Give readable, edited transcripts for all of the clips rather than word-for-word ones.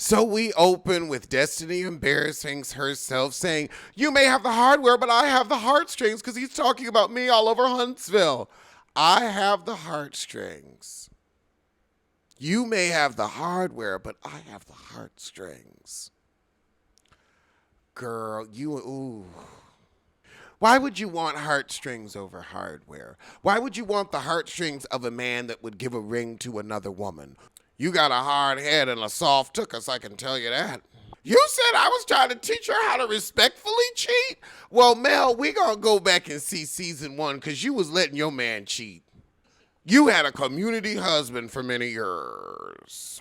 So we open with Destiny embarrassing herself, saying, "You may have the hardware, but I have the heartstrings," because he's talking about me all over Huntsville. I have the heartstrings. You may have the hardware, but I have the heartstrings. Girl, ooh. Why would you want heartstrings over hardware? Why would you want the heartstrings of a man that would give a ring to another woman? You got a hard head and a soft tuchus, I can tell you that. You said I was trying to teach her how to respectfully cheat? Well, Mel, we gonna go back and see season 1 because you was letting your man cheat. You had a community husband for many years.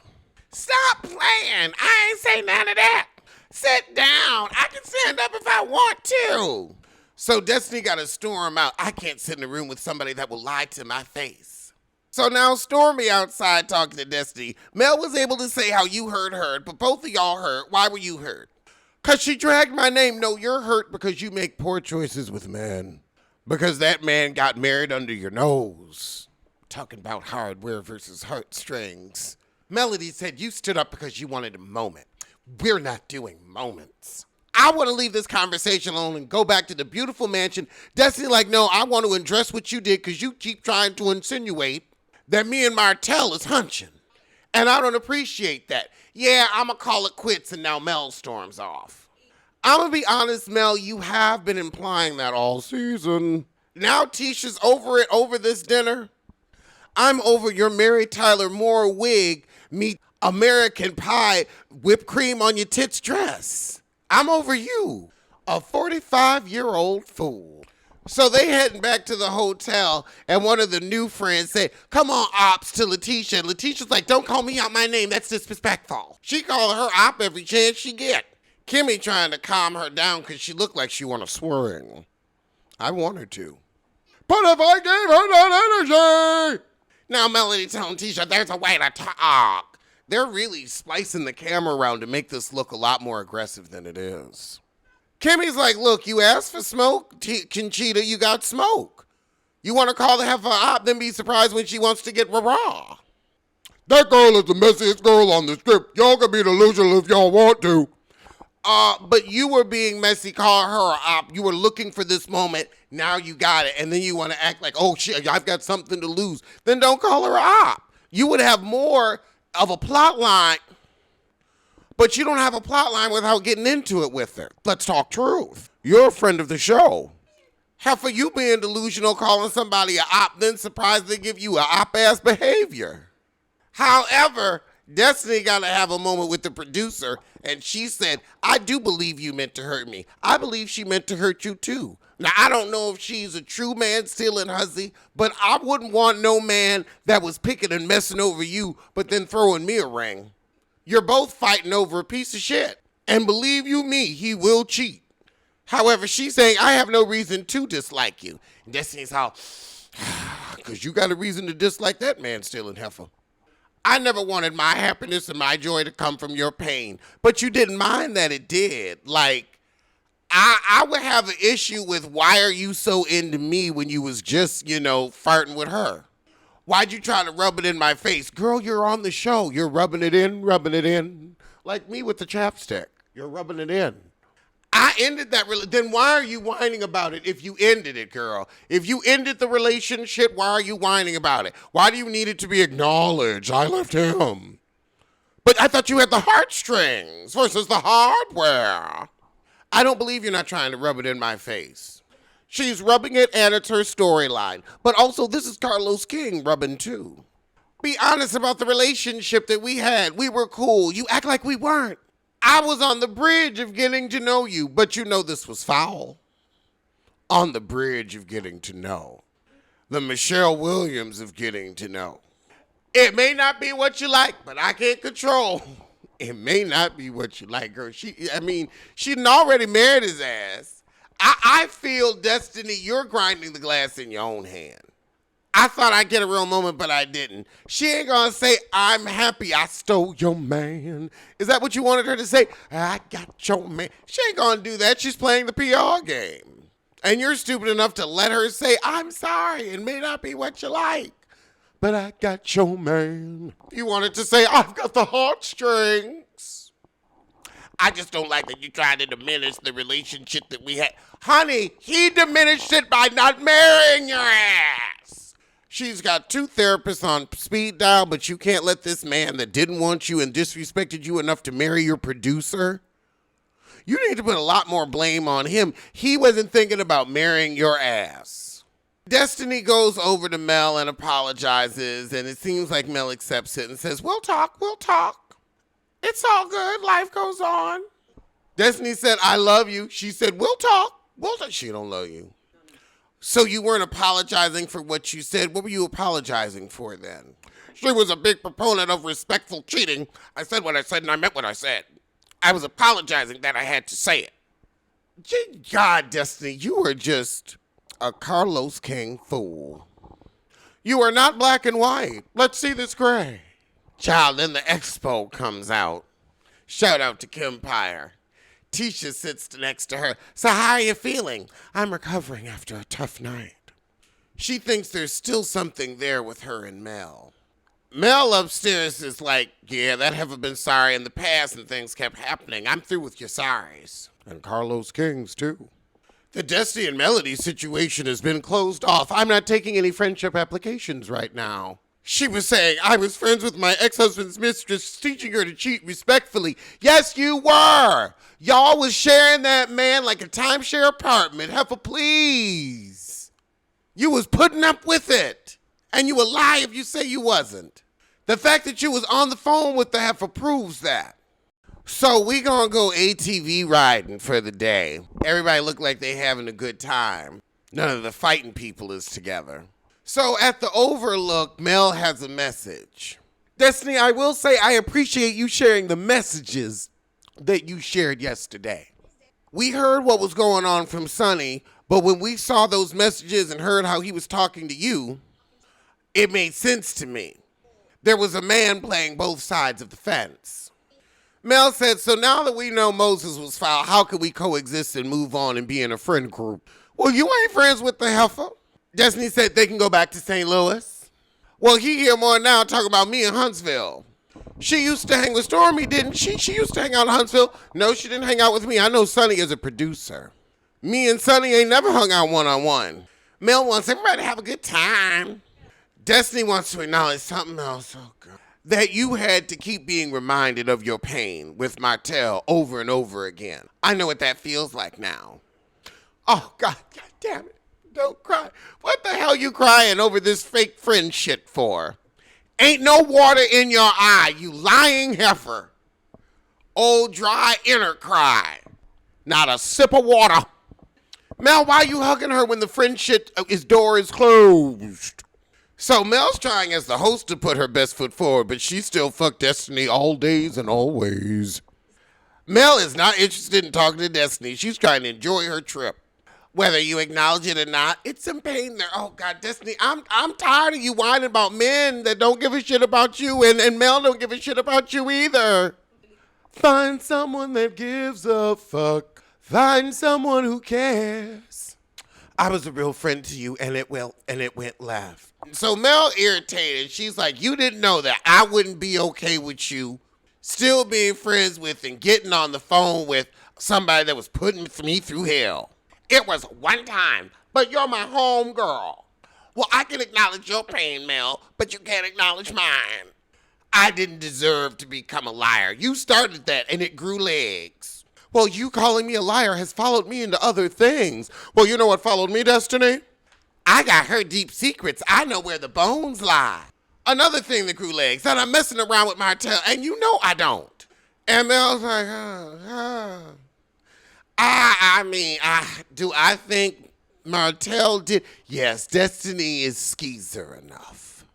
Stop playing. I ain't say none of that. Sit down. I can stand up if I want to. So Destiny got to storm out. I can't sit in a room with somebody that will lie to my face. So now Stormy outside talking to Destiny. Mel was able to say how you hurt, but both of y'all hurt. Why were you hurt? Because she dragged my name. No, you're hurt because you make poor choices with men. Because that man got married under your nose. Talking about hardware versus heartstrings. Melody said you stood up because you wanted a moment. We're not doing moments. I want to leave this conversation alone and go back to the beautiful mansion. Destiny like, no, I want to address what you did because you keep trying to insinuate that me and Martell is hunching. And I don't appreciate that. Yeah, I'm going to call it quits and now Mel storms off. I'm going to be honest, Mel, you have been implying that all season. Now Tisha's over it over this dinner. I'm over your Mary Tyler Moore wig meet American Pie whipped cream on your tits dress. I'm over you, a 45-year-old fool. So they heading back to the hotel, and one of the new friends said, "Come on, Ops," to Letitia. And Letitia's like, "Don't call me out my name. That's disrespectful." She called her Op every chance she get. Kimmy trying to calm her down because she looked like she want to swing. I want her to. But if I gave her that energy... Now Melody telling Tisha, there's a way to talk. They're really splicing the camera around to make this look a lot more aggressive than it is. Kimmy's like, look, you asked for smoke, Conchita, you got smoke. You want to call the heifer op, then be surprised when she wants to get rah-rah. That girl is the messiest girl on the script. Y'all can be delusional if y'all want to. But you were being messy, call her op. You were looking for this moment. Now you got it. And then you want to act like, oh shit, I've got something to lose. Then don't call her op. You would have more of a plot line, but you don't have a plot line without getting into it with her. Let's talk truth. You're a friend of the show. Heifer, you being delusional, calling somebody a op, then surprised they give you a op-ass behavior. However, Destiny got to have a moment with the producer, and she said, I do believe you meant to hurt me. I believe she meant to hurt you too. Now, I don't know if she's a true man stealing hussy, but I wouldn't want no man that was picking and messing over you, but then throwing me a ring. You're both fighting over a piece of shit. And believe you me, he will cheat. However, she's saying, I have no reason to dislike you. And Destiny's how, because you got a reason to dislike that man stealing heifer. I never wanted my happiness and my joy to come from your pain, but you didn't mind that it did. Like, I would have an issue with why are you so into me when you was just, farting with her? Why'd you try to rub it in my face? Girl, you're on the show. You're rubbing it in. Like me with the chapstick. You're rubbing it in. I ended that then why are you whining about it if you ended it, girl? If you ended the relationship, why are you whining about it? Why do you need it to be acknowledged? I left him. But I thought you had the heartstrings versus the hardware. I don't believe you're not trying to rub it in my face. She's rubbing it and it's her storyline. But also, this is Carlos King rubbing too. Be honest about the relationship that we had. We were cool. You act like we weren't. I was on the bridge of getting to know you, but you know this was foul. On the bridge of getting to know. The Michelle Williams of getting to know. It may not be what you like, but I can't control. It may not be what you like, girl. She done already married his ass. I feel, Destiny, you're grinding the glass in your own hand. I thought I'd get a real moment, but I didn't. She ain't gonna say, I'm happy I stole your man. Is that what you wanted her to say? I got your man. She ain't gonna do that. She's playing the PR game. And you're stupid enough to let her say, I'm sorry, it may not be what you like, but I got your man. You wanted to say, I've got the heartstrings. I just don't like that you tried to diminish the relationship that we had. Honey, he diminished it by not marrying your ass. She's got 2 therapists on speed dial, but you can't let this man that didn't want you and disrespected you enough to marry your producer. You need to put a lot more blame on him. He wasn't thinking about marrying your ass. Destiny goes over to Mel and apologizes, and it seems like Mel accepts it and says, we'll talk. It's all good. Life goes on. Destiny said, I love you. She said, we'll talk. She don't love you. So you weren't apologizing for what you said. What were you apologizing for then? She was a big proponent of respectful cheating. I said what I said and I meant what I said. I was apologizing that I had to say it. God, Destiny, you are just a Carlos King fool. You are not black and white. Let's see this gray. Child, then the expo comes out. Shout out to Kempire. Tisha sits next to her. So how are you feeling? I'm recovering after a tough night. She thinks there's still something there with her and Mel. Mel upstairs is like, yeah, that haven't been sorry in the past and things kept happening. I'm through with your sorries. And Carlos King's too. The Destiny and Melody situation has been closed off. I'm not taking any friendship applications right now. She was saying, I was friends with my ex-husband's mistress, teaching her to cheat respectfully. Yes, you were. Y'all was sharing that man like a timeshare apartment. Heifer, please. You was putting up with it. And you a lie if you say you wasn't. The fact that you was on the phone with the heifer proves that. So we gonna go ATV riding for the day. Everybody look like they having a good time. None of the fighting people is together. So at the Overlook, Mel has a message. Destiny, I will say I appreciate you sharing the messages that you shared yesterday. We heard what was going on from Sonny, but when we saw those messages and heard how he was talking to you, it made sense to me. There was a man playing both sides of the fence. Mel said, so now that we know Moses was foul, how can we coexist and move on and be in a friend group? Well, you ain't friends with the heifer. Destiny said they can go back to St. Louis. Well, he here more now talking about me in Huntsville. She used to hang with Stormy, didn't she? She used to hang out in Huntsville. No, she didn't hang out with me. I know Sonny is a producer. Me and Sonny ain't never hung out one-on-one. Mel wants everybody to have a good time. Destiny wants to acknowledge something else. Oh, God. That you had to keep being reminded of your pain with Martell over and over again. I know what that feels like now. Oh, God damn it. Don't cry. What the hell you crying over this fake friend shit for? Ain't no water in your eye, you lying heifer. Old dry inner cry. Not a sip of water. Mel, why you hugging her when the friend shit his door is closed? So Mel's trying as the host to put her best foot forward, but she still fuck Destiny all days and always. Mel is not interested in talking to Destiny. She's trying to enjoy her trip. Whether you acknowledge it or not, it's some pain there. Oh, God, Destiny, I'm tired of you whining about men that don't give a shit about you, and Mel don't give a shit about you either. Find someone that gives a fuck. Find someone who cares. I was a real friend to you, and it went left. So Mel irritated. She's like, you didn't know that I wouldn't be okay with you still being friends with and getting on the phone with somebody that was putting me through hell. It was one time, but you're my home girl. Well, I can acknowledge your pain, Mel, but you can't acknowledge mine. I didn't deserve to become a liar. You started that, and it grew legs. Well, you calling me a liar has followed me into other things. Well, you know what followed me, Destiny? I got her deep secrets. I know where the bones lie. Another thing that grew legs, that I'm messing around with Martell, and you know I don't. And Mel's like, do I think Martell did? Yes, Destiny is skeezer enough.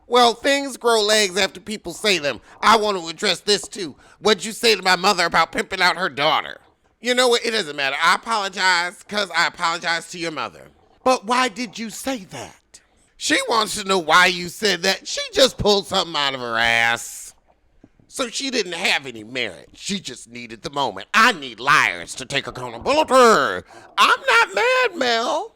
Well, things grow legs after people say them. I want to address this too. What'd you say to my mother about pimping out her daughter? You know what? It doesn't matter. I apologize because I apologize to your mother. But why did you say that? She wants to know why you said that. She just pulled something out of her ass. So she didn't have any merit. She just needed the moment. I need liars to take accountability. I'm not mad, Mel.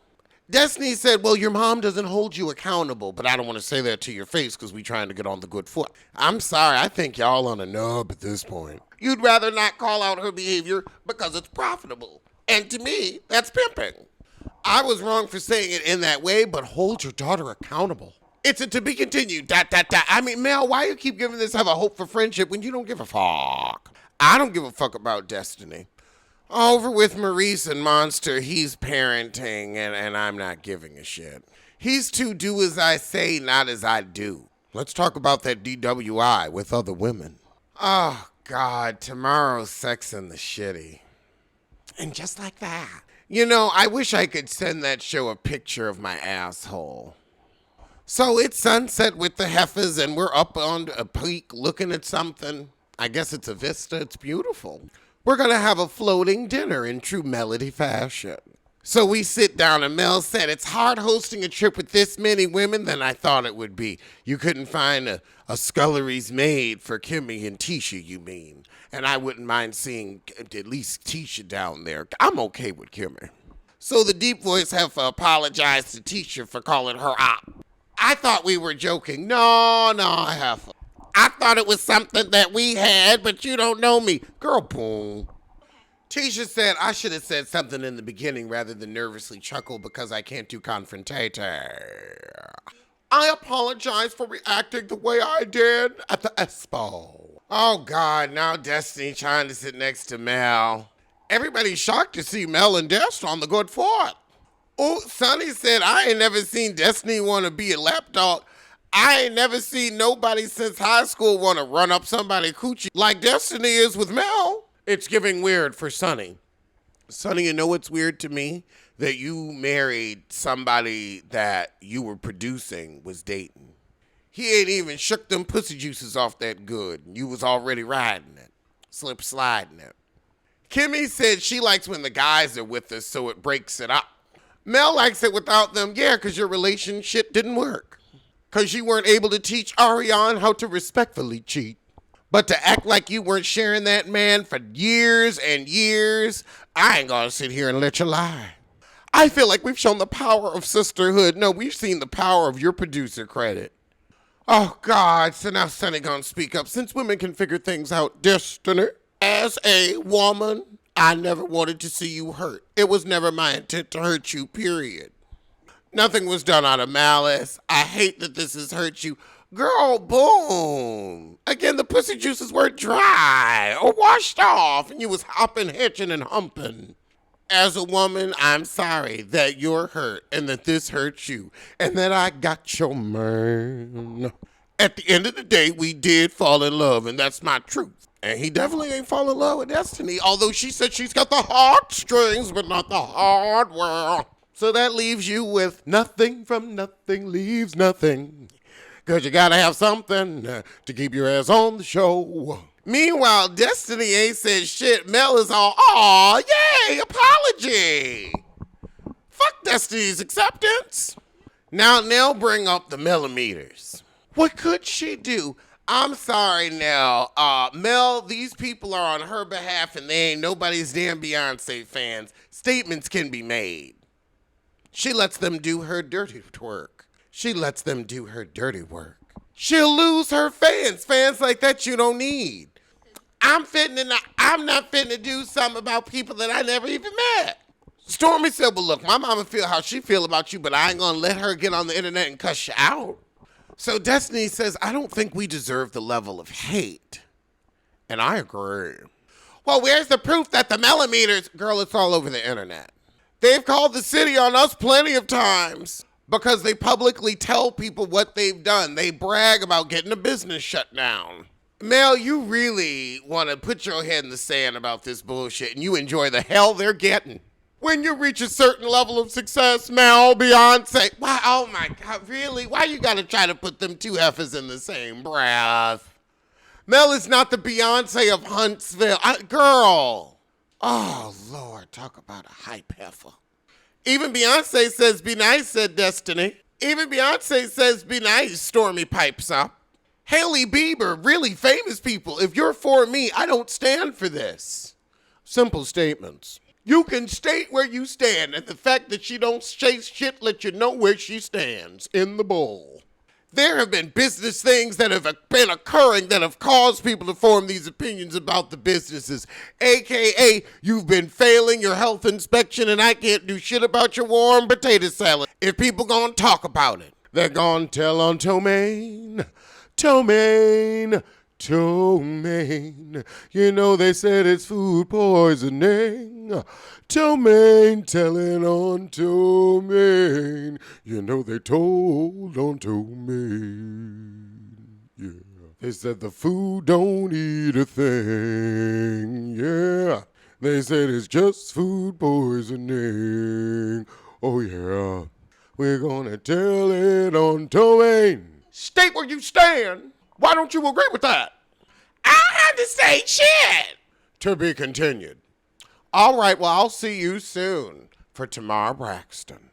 Destiny said, well, your mom doesn't hold you accountable, but I don't want to say that to your face because we trying to get on the good foot. I'm sorry, I think y'all on a nub at this point. You'd rather not call out her behavior because it's profitable. And to me, that's pimping. I was wrong for saying it in that way, but hold your daughter accountable. It's a to be continued, ... I mean, Mel, why you keep giving this have a hope for friendship when you don't give a fuck? I don't give a fuck about Destiny. Over with Maurice and Monster, he's parenting, and I'm not giving a shit. He's to do as I say, not as I do. Let's talk about that DWI with other women. Oh, God, tomorrow's Sex and the Shitty. And just like that. You know, I wish I could send that show a picture of my asshole. So it's sunset with the heifers, and we're up on a peak looking at something. I guess it's a vista. It's beautiful. We're going to have a floating dinner in true Melody fashion. So we sit down, and Mel said, it's hard hosting a trip with this many women than I thought it would be. You couldn't find a scullery's maid for Kimmy and Tisha, you mean? And I wouldn't mind seeing at least Tisha down there. I'm okay with Kimmy. So the deep voice heifer apologized to Tisha for calling her op. I thought we were joking. No, heifer. I thought it was something that we had, but you don't know me. Girl, boom. Tisha said I should have said something in the beginning rather than nervously chuckle because I can't do confrontation. I apologize for reacting the way I did at the expo. Oh, God, now Destiny trying to sit next to Mel. Everybody's shocked to see Mel and Dest on the good foot. Oh, Sonny said I ain't never seen Destiny want to be a lapdog. I ain't never seen nobody since high school want to run up somebody coochie like Destiny is with Mel. It's giving weird for Sonny. Sonny, you know what's weird to me? That you married somebody that you were producing was dating. He ain't even shook them pussy juices off that good. You was already riding it. Slip sliding it. Kimmy said she likes when the guys are with us so it breaks it up. Mel likes it without them. Yeah, because your relationship didn't work. Because you weren't able to teach Ariane how to respectfully cheat. But to act like you weren't sharing that man for years and years, I ain't gonna sit here and let you lie. I feel like we've shown the power of sisterhood. No, we've seen the power of your producer credit. Oh, God, so now Sonny gonna speak up. Since women can figure things out, Destiny, as a woman, I never wanted to see you hurt. It was never my intent to hurt you, period. Nothing was done out of malice. I hate that this has hurt you. Girl, boom. Again, the pussy juices were dry or washed off, and you was hopping, hitching, and humping. As a woman, I'm sorry that you're hurt and that this hurts you and that I got your man. At the end of the day, we did fall in love, and that's my truth. And he definitely ain't fall in love with Destiny, although she said she's got the heartstrings, but not the hardware. So that leaves you with nothing from nothing leaves nothing. Because you got to have something to keep your ass on the show. Meanwhile, Destiny ain't said shit. Mel is all, aw, yay, apology. Fuck Destiny's acceptance. Now, Nell bring up the millimeters. What could she do? I'm sorry, Nell. Mel, these people are on her behalf and they ain't nobody's damn Beyonce fans. Statements can be made. She lets them do her dirty work. She lets them do her dirty work. She'll lose her fans. Fans like that you don't need. I'm not fitting to do something about people that I never even met. Stormy said, well, look, my mama feel how she feel about you, but I ain't gonna let her get on the internet and cuss you out. So Destiny says, I don't think we deserve the level of hate. And I agree. Well, where's the proof that the millimeters? Girl, it's all over the internet. They've called the city on us plenty of times because they publicly tell people what they've done. They brag about getting a business shut down. Mel, you really want to put your head in the sand about this bullshit and you enjoy the hell they're getting. When you reach a certain level of success, Mel, Beyonce, why, oh my God, really? Why you got to try to put them two heifers in the same breath? Mel is not the Beyonce of Huntsville. Girl. Oh, Lord, talk about a hype heifer. Even Beyonce says be nice, said Destiny. Even Beyonce says be nice, Stormy pipes up. Hailey Bieber, really famous people. If you're for me, I don't stand for this. Simple statements. You can state where you stand, and the fact that she don't chase shit let you know where she stands in the bowl. There have been business things that have been occurring that have caused people to form these opinions about the businesses. AKA, you've been failing your health inspection and I can't do shit about your warm potato salad. If people gonna talk about it, they're gonna tell on Tomaine. Tomaine. Tomaine, you know they said it's food poisoning. Tomaine telling on Tomaine, you know they told on Tomaine. Yeah, they said the food don't eat a thing. Yeah, they said it's just food poisoning. Oh yeah, we're gonna tell it on Tomaine. State where you stand. Why don't you agree with that? I don't have to say shit. To be continued. All right, well, I'll see you soon for Tamar Braxton.